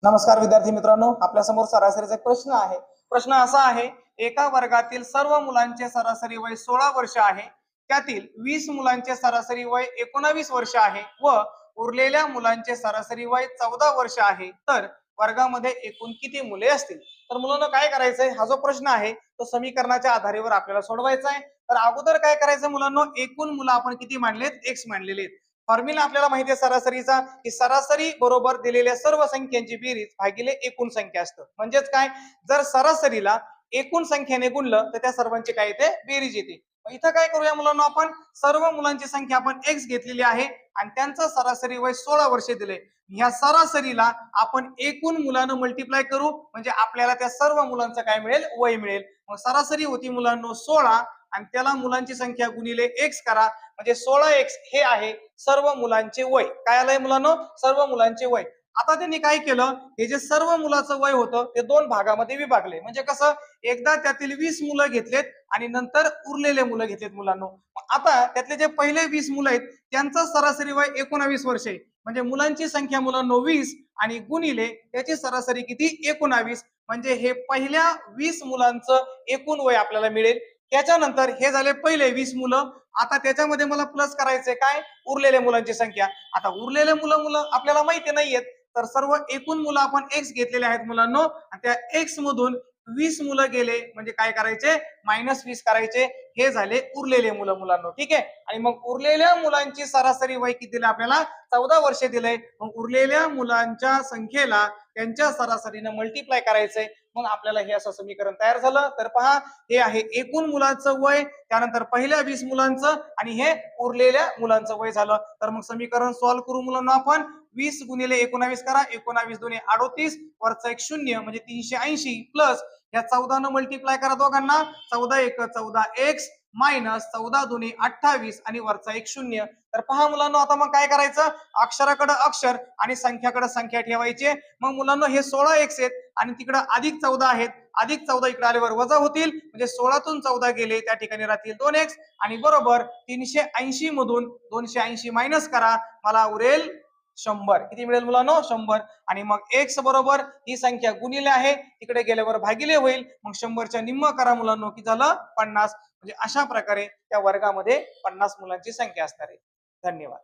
नमस्कार विद्यार्थी मित्रांनो, आपल्या समोर सरासरीचा एक प्रश्न आहे। प्रश्न असा आहे, एका वर्गातील सर्व मुलांचे सरासरी वय 16 वर्ष आहे, त्यातील 20 मुलांचे सरासरी वय 19 वर्ष आहे व उरलेल्या मुलांचे सरासरी वय 14 वर्ष आहे, तर वर्गामध्ये एकूण किती मुले असतील? तर मुलांना काय करायचंय, हा जो प्रश्न आहे तो समीकरणाच्या आधारावर आपल्याला सोडवायचा आहे। तर अगोदर काय करायचं मुलांना, एकूण मुलं आपण किती मांडलेत? एक्स मांडलेले आहेत। फॉर्म्युला आपल्याला माहिती आहे सरासरीचा, की सरासरी बरोबर दिलेल्या सर्व संख्यांची बेरीज भागिले एकूण संख्या असतं। म्हणजेच काय, जर सरासरीला एकूण संख्येने गुणलं तर त्या सर्वांची काय येते? बेरीज येते। इथं काय करूया मुलांना, आपण सर्व मुलांची संख्या आपण एक्स घेतलेली आहे आणि त्यांचं सरासरी वय 16 वर्ष दिले। ह्या सरासरीला आपण एकूण मुलांना मल्टिप्लाय करू, म्हणजे आपल्याला त्या सर्व मुलांचं काय मिळेल? वय मिळेल। मग सरासरी होती मुलांना 16 आणि त्याला मुलांची संख्या गुणिले एक्स करा, म्हणजे 16x हे आहे सर्व मुलांचे वय। काय आलंय मुलांना? सर्व मुलांचे वय। आता त्यांनी काय केलं, हे जे सर्व मुलाचं वय होतं ते दोन भागामध्ये विभागले। म्हणजे कसं, एकदा त्यातील 20 मुलं घेतलेत आणि नंतर उरलेले मुलं घेतलेत मुलांना। आता त्यातले जे पहिले 20 मुलं आहेत त्यांचं सरासरी वय 19 वर्ष आहे, म्हणजे मुलांची संख्या मुलांना 20 आणि गुणिले त्याची सरासरी किती? 19, म्हणजे हे पहिल्या 20 मुलांचं एकूण वय आपल्याला मिळेल। त्याच्यानंतर हे झाले पहिले 20 मुलं, आता त्याच्यामध्ये मला प्लस करायचंय काय? उरलेल्या मुलांची संख्या। आता उरलेले मुलं आपल्याला माहिती नाहीयेत, तर सर्व एकूण मुलं आपण एक्स घेतलेले आहेत मुलांना, त्या एक्स मधून 20 मुलं गेले म्हणजे काय करायचे? -20 करायचे। हे झाले उरलेले मुलं मुलांना, ठीक आहे। आणि मग उरलेल्या मुलांची सरासरी वय किती दिलं आपल्याला? 14 वर्ष दिलंय। मग उरलेल्या मुलांच्या संख्येला त्यांच्या सरासरीने मल्टिप्लाय करायचंय, मग आपल्याला हे असं समीकरण तयार झालं। तर पहा, हे आहे एकूण मुलांचं वय, त्यानंतर पहिल्या 20 मुलांचं आणि हे उरलेल्या मुलांचं वय झालं। तर मग समीकरण सॉल्व्ह करू मुलांना आपण। 20 गुणिले 19 करा, 19 दुने 38, वरचा एक 0 म्हणजे 380 प्लस या 14 न मल्टिप्लाय करा दोघांना, 14 एक 14x मायनस 14 दुने 28 आणि वरचा एक 0। तर पहा मुलांना, आता मग काय करायचं, अक्षराकडे अक्षर आणि संख्याकडे संख्या ठेवायची। मग मुलांना हे 16x आहेत आणि तिकडे अधिक 14 आहेत, अधिक 14 इकडे आल्यावर वजा होतील, म्हणजे 16 तून 14 गेले त्या ठिकाणी राहतील 2x आणि बरोबर 380 मधून 280 मायनस करा, मला उरेल 100। किती मिळेल मुलांना? 100। आणि मग एक्स बरोबर ही संख्या गुणिले आहे, तिकडे गेल्यावर भागिले होईल, मग 100च्या निम्म करा मुलांना, की झालं 50। म्हणजे अशा प्रकारे त्या वर्गामध्ये 50 मुलांची संख्या असणार आहे। धन्यवाद।